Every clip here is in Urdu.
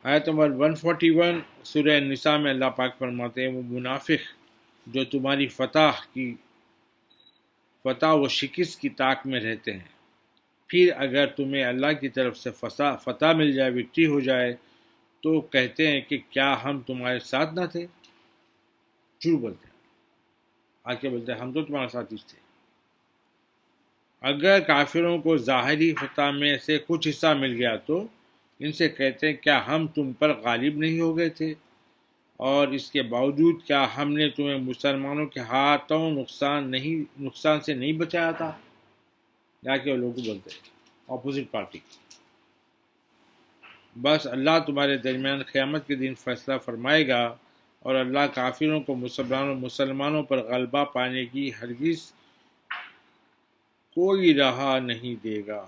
آیت نمبر 141 سورہ نساء میں اللہ پاک فرماتے ہیں وہ منافق جو تمہاری فتح و شکست کی طاق میں رہتے ہیں، پھر اگر تمہیں اللہ کی طرف سے فتح مل جائے، وکٹری ہو جائے، تو کہتے ہیں کہ کیا ہم تمہارے ساتھ نہ تھے؟ جھوٹ بولتے ہیں، آ کے بولتے ہیں ہم تو تمہارے ساتھ ہی تھے۔ اگر کافروں کو ظاہری فتح میں سے کچھ حصہ مل گیا تو ان سے کہتے ہیں کیا ہم تم پر غالب نہیں ہو گئے تھے، اور اس کے باوجود کیا ہم نے تمہیں مسلمانوں کے ہاتھوں نقصان سے نہیں بچایا تھا؟ یا کہ وہ لوگ بولتے ہیں اپوزٹ پارٹی، بس اللہ تمہارے درمیان قیامت کے دن فیصلہ فرمائے گا، اور اللہ کافروں کو مسلمانوں پر غلبہ پانے کی ہرگز کوئی راہ نہیں دے گا۔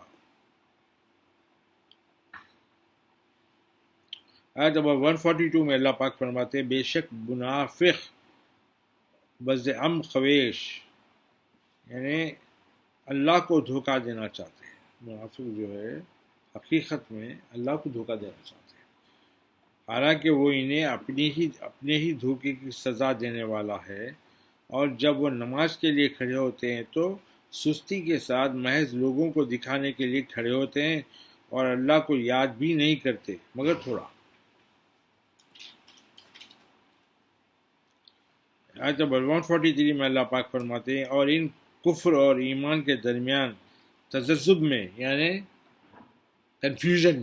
آیت نمبر 142 میں اللہ پاک فرماتے ہیں بے شک منافق بزعم خویش، یعنی اللہ کو دھوکہ دینا چاہتے ہیں۔ منافق جو ہے حقیقت میں اللہ کو دھوکہ دینا چاہتے ہیں، حالانکہ وہ انہیں اپنے ہی دھوکے کی سزا دینے والا ہے، اور جب وہ نماز کے لیے کھڑے ہوتے ہیں تو سستی کے ساتھ محض لوگوں کو دکھانے کے لیے کھڑے ہوتے ہیں، اور اللہ کو یاد بھی نہیں کرتے مگر تھوڑا۔ آیت نمبر 143 میں اللہ پاک فرماتے ہیں اور ان کفر اور ایمان کے درمیان تذبذب میں، یعنی کنفیوژن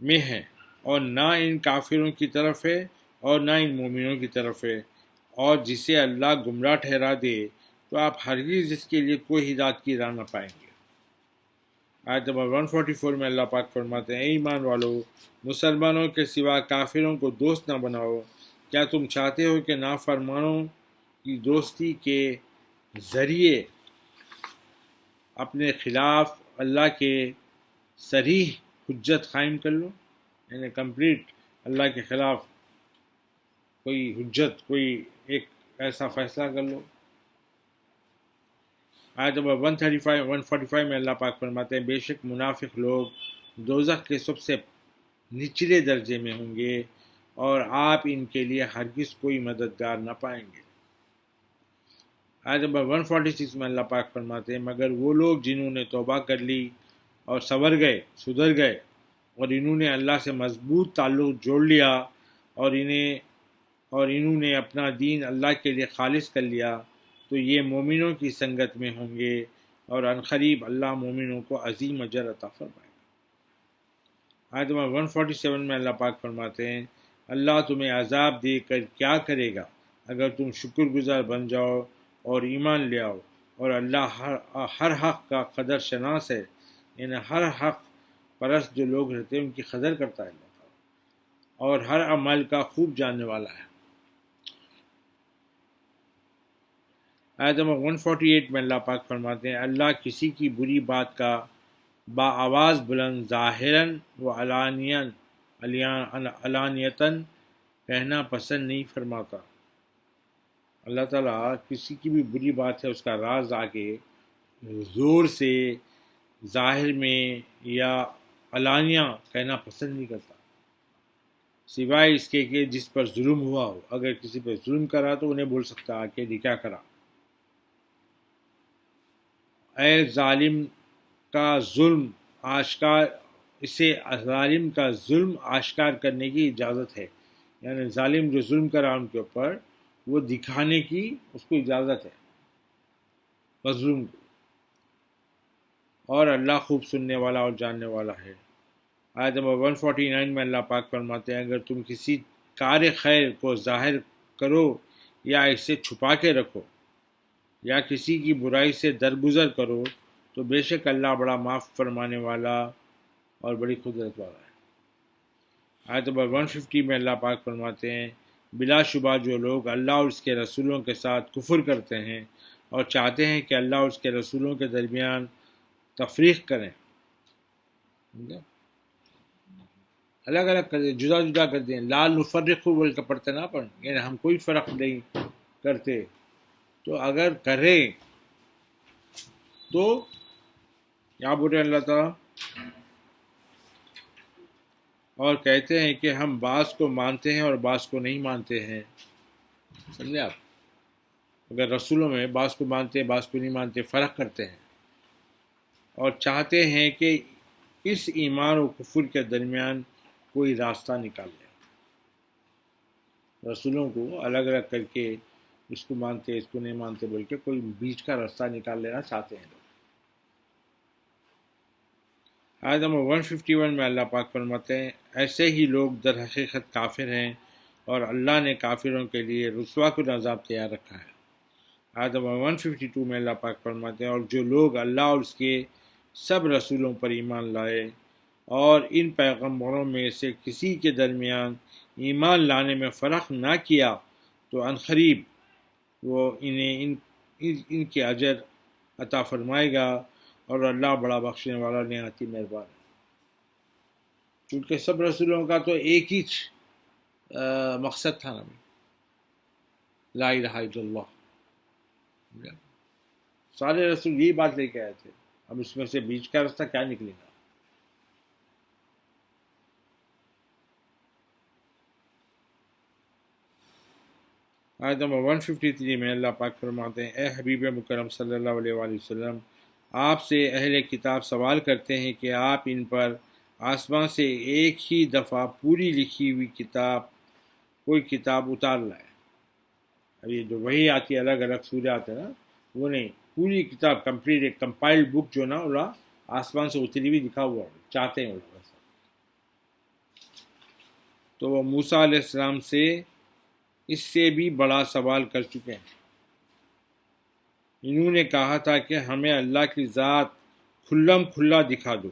میں ہیں، اور نہ ان کافروں کی طرف ہے اور نہ ان مومنوں کی طرف ہے، اور جسے اللہ گمراہ ٹھہرا دے تو آپ ہرگز اس کے لیے کوئی ہدایت کی راہ نہ پائیں گے۔ آیت نمبر 144 میں اللہ پاک فرماتے ہیں اے ایمان والو، مسلمانوں کے سوا کافروں کو دوست نہ بناؤ، کیا تم چاہتے ہو کہ نافرمانوں کی دوستی کے ذریعے اپنے خلاف اللہ کے صریح حجت قائم کر لو، یعنی کمپلیٹ اللہ کے خلاف کوئی حجت، کوئی ایک ایسا فیصلہ کر لو۔ آیت نمبر 145 میں اللہ پاک فرماتے ہیں بے شک منافق لوگ دوزخ کے سب سے نچلے درجے میں ہوں گے، اور آپ ان کے لیے ہرگز کوئی مددگار نہ پائیں گے۔ آیت نمبر 146 میں اللہ پاک فرماتے ہیں مگر وہ لوگ جنہوں نے توبہ کر لی اور سدھر گئے، اور انہوں نے اللہ سے مضبوط تعلق جوڑ لیا، اور انہوں نے اپنا دین اللہ کے لیے خالص کر لیا، تو یہ مومنوں کی سنگت میں ہوں گے، اور عنقریب اللہ مومنوں کو عظیم اجر عطا فرمائے گا۔ آیت نمبر 147 میں اللہ پاک فرماتے ہیں اللہ تمہیں عذاب دے کر کیا کرے گا اگر تم شکر گزار بن جاؤ اور ایمان لے آؤ، اور اللہ ہر حق کا قدر شناس ہے، یعنی ہر حق پرست جو لوگ رہتے ہیں ان کی قدر کرتا ہے اللہ تعالیٰ، اور ہر عمل کا خوب جاننے والا ہے۔ آیت نمبر 148 میں اللہ پاک فرماتے ہیں اللہ کسی کی بری بات کا بآواز بلند ظاہراً و علانیتاً کہنا پسند نہیں فرماتا۔ اللہ تعالیٰ کسی کی بھی بری بات ہے اس کا راز آگے زور سے ظاہر میں یا علانیہ کہنا پسند نہیں کرتا، سوائے اس کے کہ جس پر ظلم ہوا ہو۔ اگر کسی پر ظلم کرا تو انہیں بول سکتا کہ یہ کیا کرا، اے ظالم کا ظلم آشکار، اسے ظالم کا ظلم آشکار کرنے کی اجازت ہے، یعنی ظالم جو ظلم کرا ان کے اوپر وہ دکھانے کی اس کو اجازت ہے مظلوم کو، اور اللہ خوب سننے والا اور جاننے والا ہے۔ آیت نمبر 149 میں اللہ پاک فرماتے ہیں اگر تم کسی کار خیر کو ظاہر کرو یا اسے چھپا کے رکھو یا کسی کی برائی سے درگزر کرو تو بے شک اللہ بڑا معاف فرمانے والا اور بڑی قدرت والا ہے۔ آیت نمبر 150 میں اللہ پاک فرماتے ہیں بلا شبہ جو لوگ اللہ اور اس کے رسولوں کے ساتھ کفر کرتے ہیں اور چاہتے ہیں کہ اللہ اور اس کے رسولوں کے درمیان تفریق کریں، الگ الگ کر دیں، جدا جدا کر دیں، لا نفرق بول کے پڑھتے نا پڑھ، یعنی ہم کوئی فرق نہیں کرتے، تو اگر کریں تو کیا بولے اللہ تعالیٰ اور کہتے ہیں کہ ہم بعض کو مانتے ہیں اور بعض کو نہیں مانتے ہیں. سمجھے آپ؟ اگر رسولوں میں بعض کو مانتے ہیں بعض کو نہیں مانتے، فرق کرتے ہیں اور چاہتے ہیں کہ اس ایمان و کفر کے درمیان کوئی راستہ نکال لیں. رسولوں کو الگ الگ کر کے اس کو مانتے اس کو نہیں مانتے بول کے کوئی بیچ کا راستہ نکال لینا چاہتے ہیں لوگ. آیت نمبر 151 میں اللہ پاک فرماتے ہیں ایسے ہی لوگ در حقیقت کافر ہیں اور اللہ نے کافروں کے لیے رسوا کن عذاب تیار رکھا ہے. آیت نمبر 152 میں اللہ پاک فرماتے ہیں اور جو لوگ اللہ اور اس کے سب رسولوں پر ایمان لائے اور ان پیغمبروں میں سے کسی کے درمیان ایمان لانے میں فرق نہ کیا تو عنقریب وہ انہیں ان کے اجر عطا فرمائے گا اور اللہ بڑا بخشنے والا نہایت مہربان ہے. کیونکہ سب رسولوں کا تو ایک ہی مقصد تھا نا، لا الہ الا اللہ. سارے رسول یہی بات لے کے آئے تھے. اب اس میں سے بیچ کا راستہ کیا نکلے گا؟ آیت نمبر 153 میں اللہ پاک فرماتے ہیں اے حبیب مکرم صلی اللہ علیہ وآلہ وسلم، آپ سے اہل کتاب سوال کرتے ہیں کہ آپ ان پر آسمان سے ایک ہی دفعہ پوری لکھی ہوئی کوئی کتاب اتار لائے. اب یہ جو وہی آتی ہے الگ الگ سورہ آتے ہیں نا، وہ نہیں، پوری کتاب کمپلیٹ ایک کمپائلڈ بک جو نا اللہ آسمان سے اتری ہوئی لکھا ہوا چاہتے ہیں وہ. تو وہ موسیٰ علیہ السلام سے اس سے بھی بڑا سوال کر چکے ہیں. انہوں نے کہا تھا کہ ہمیں اللہ کی ذات کھلم کھلا دکھا دو.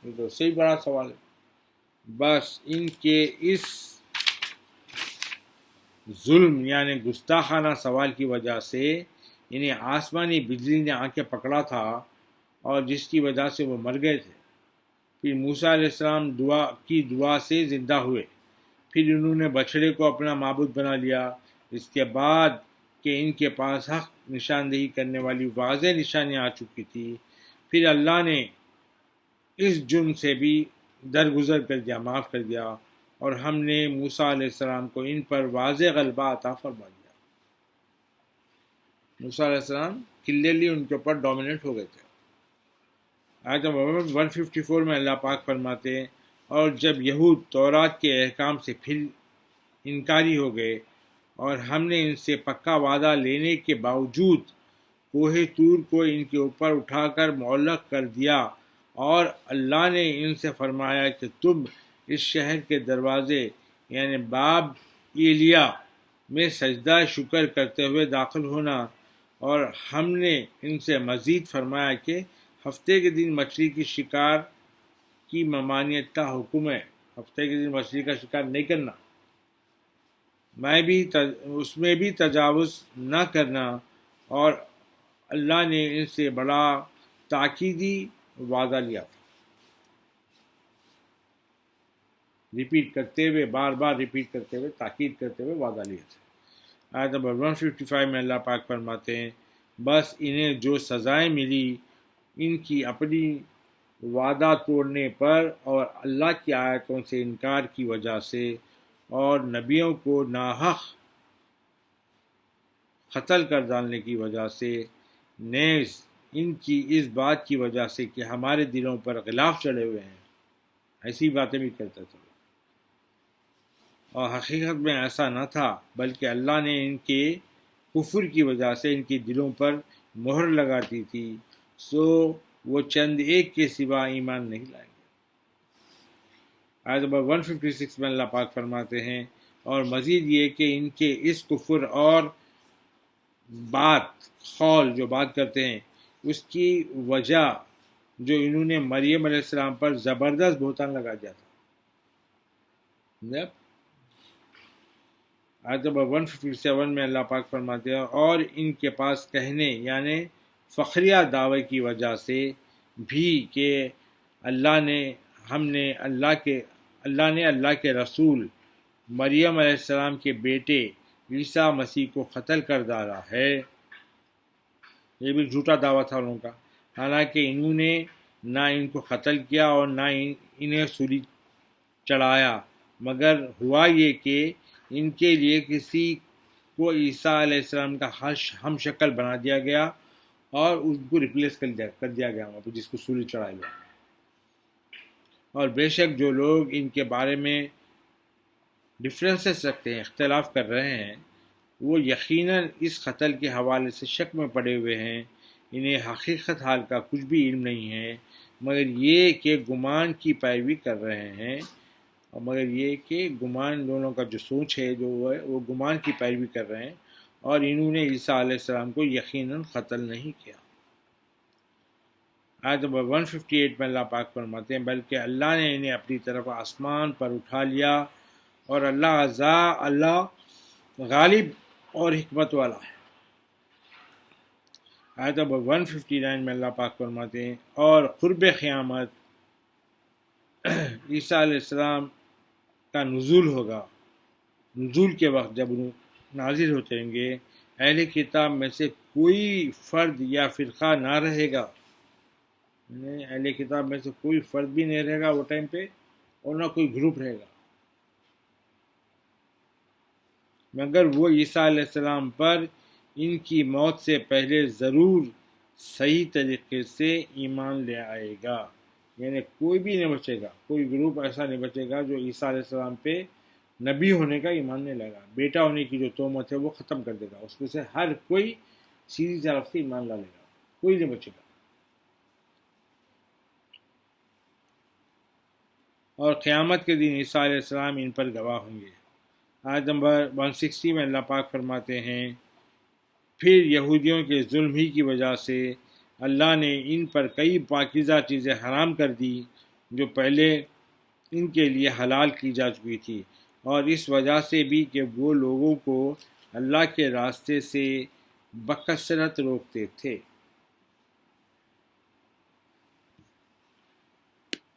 یہ تو صحیح بڑا سوال ہے. بس ان کے اس ظلم یعنی گستاخانہ سوال کی وجہ سے انہیں آسمانی بجلی نے آنکھیں پکڑا تھا اور جس کی وجہ سے وہ مر گئے تھے. پھر موسیٰ علیہ السلام دعا سے زندہ ہوئے. پھر انہوں نے بچڑے کو اپنا معبود بنا لیا. اس کے بعد کہ ان کے پاس حق نشاندہی کرنے والی واضح نشانیاں آ چکی تھی، پھر اللہ نے اس جرم سے بھی درگزر کر دیا، معاف کر دیا، اور ہم نے موسیٰ علیہ السلام کو ان پر واضح غلبہ عطا فرما دیا. موسیٰ علیہ السلام کلیئرلی ان کے اوپر ڈومیننٹ ہو گئے تھے. آیت نمبر 154 میں اللہ پاک فرماتے ہیں اور جب یہود تورات کے احکام سے پھر انکاری ہو گئے اور ہم نے ان سے پکا وعدہ لینے کے باوجود کوہ طور کو ان کے اوپر اٹھا کر معلق کر دیا اور اللہ نے ان سے فرمایا کہ تم اس شہر کے دروازے یعنی باب ایلیا میں سجدہ شکر کرتے ہوئے داخل ہونا، اور ہم نے ان سے مزید فرمایا کہ ہفتے کے دن مچھلی کی شکار کی ممانعت کا حکم ہے. ہفتے کے دن مچھلی کا شکار نہیں کرنا، اس میں بھی تجاوز نہ کرنا، اور اللہ نے ان سے بڑا تاکیدی وعدہ لیا تھا. ریپیٹ کرتے ہوئے، بار بار ریپیٹ کرتے ہوئے، تاکید کرتے ہوئے وعدہ لیا تھا. آیت نمبر 155 میں اللہ پاک فرماتے ہیں بس انہیں جو سزائیں ملی ان کی اپنی وعدہ توڑنے پر اور اللہ کی آیتوں سے انکار کی وجہ سے اور نبیوں کو ناحق قتل کر ڈالنے کی وجہ سے، نیز ان کی اس بات کی وجہ سے کہ ہمارے دلوں پر غلاف چڑھے ہوئے ہیں. ایسی باتیں بھی کرتا تھا اور حقیقت میں ایسا نہ تھا، بلکہ اللہ نے ان کے کفر کی وجہ سے ان کے دلوں پر مہر لگاتی تھی، سو وہ چند ایک کے سوا ایمان نہیں لائیں گے. آیت نمبر 156 میں اللہ پاک فرماتے ہیں اور مزید یہ کہ ان کے اس کفر اور قول جو بات کرتے ہیں اس کی وجہ جو انہوں نے مریم علیہ السلام پر زبردست بہتان لگا دیا تھا. آیت نمبر 157 میں اللہ پاک فرماتے ہیں اور ان کے پاس کہنے یعنی فخریہ دعوے کی وجہ سے بھی کہ اللہ نے اللہ کے رسول مریم علیہ السلام کے بیٹے عیسیٰ مسیح کو قتل کر ڈالا ہے. یہ بھی جھوٹا دعویٰ تھا ان کا، حالانکہ انہوں نے نہ ان کو قتل کیا اور نہ انہیں سولی چڑھایا، مگر ہوا یہ کہ ان کے لیے کسی کو عیسیٰ علیہ السلام کا ہم شکل بنا دیا گیا اور اس کو ریپلیس کر دیا گیا وہاں پہ، جس کو سولی چڑھایا گیا۔ اور بے شک جو لوگ ان کے بارے میں ڈفرینسز رکھتے ہیں، اختلاف کر رہے ہیں، وہ یقیناً اس قتل کے حوالے سے شک میں پڑے ہوئے ہیں۔ انہیں حقیقت حال کا کچھ بھی علم نہیں ہے، مگر یہ کہ گمان کی پیروی کر رہے ہیں، اور مگر یہ کہ گمان دونوں کا جو سوچ ہے جو وہ گمان کی پیروی کر رہے ہیں، اور انہوں نے عیسیٰ علیہ السلام کو یقیناً قتل نہیں کیا۔ آیت نمبر 158 میں اللہ پاک فرماتے ہیں، بلکہ اللہ نے انہیں اپنی طرف آسمان پر اٹھا لیا، اور اللہ غالب اور حکمت والا ہے۔ آیت نمبر 159 میں اللہ پاک فرماتے ہیں، اور قرب قیامت عیسیٰ علیہ السلام کا نزول ہوگا، نزول کے وقت جب نازل ہوتے ہیں گے، اہل کتاب میں سے کوئی فرد یا فرقہ نہ رہے گا، اہل کتاب میں سے کوئی فرد بھی نہیں رہے گا وہ ٹائم پہ، اور نہ کوئی گروپ رہے گا، مگر وہ عیسیٰ علیہ السلام پر ان کی موت سے پہلے ضرور صحیح طریقے سے ایمان لے آئے گا۔ یعنی کوئی بھی نہیں بچے گا، کوئی گروپ ایسا نہیں بچے گا جو عیسیٰ علیہ السلام پہ نبی ہونے کا ایمان نہیں لائے گا، بیٹا ہونے کی جو تہمت ہے وہ ختم کر دے گا، اس میں سے ہر کوئی سیدھی طرف سے ایمان لا لے گا، کوئی نہیں بچے گا۔ اور قیامت کے دن عیسیٰ علیہ السلام ان پر گواہ ہوں گے۔ آیت نمبر 160 میں اللہ پاک فرماتے ہیں، پھر یہودیوں کے ظلم ہی کی وجہ سے اللہ نے ان پر کئی پاکیزہ چیزیں حرام کر دی جو پہلے ان کے لیے حلال کی جا چکی تھی، اور اس وجہ سے بھی کہ وہ لوگوں کو اللہ کے راستے سے بکثرت روکتے تھے۔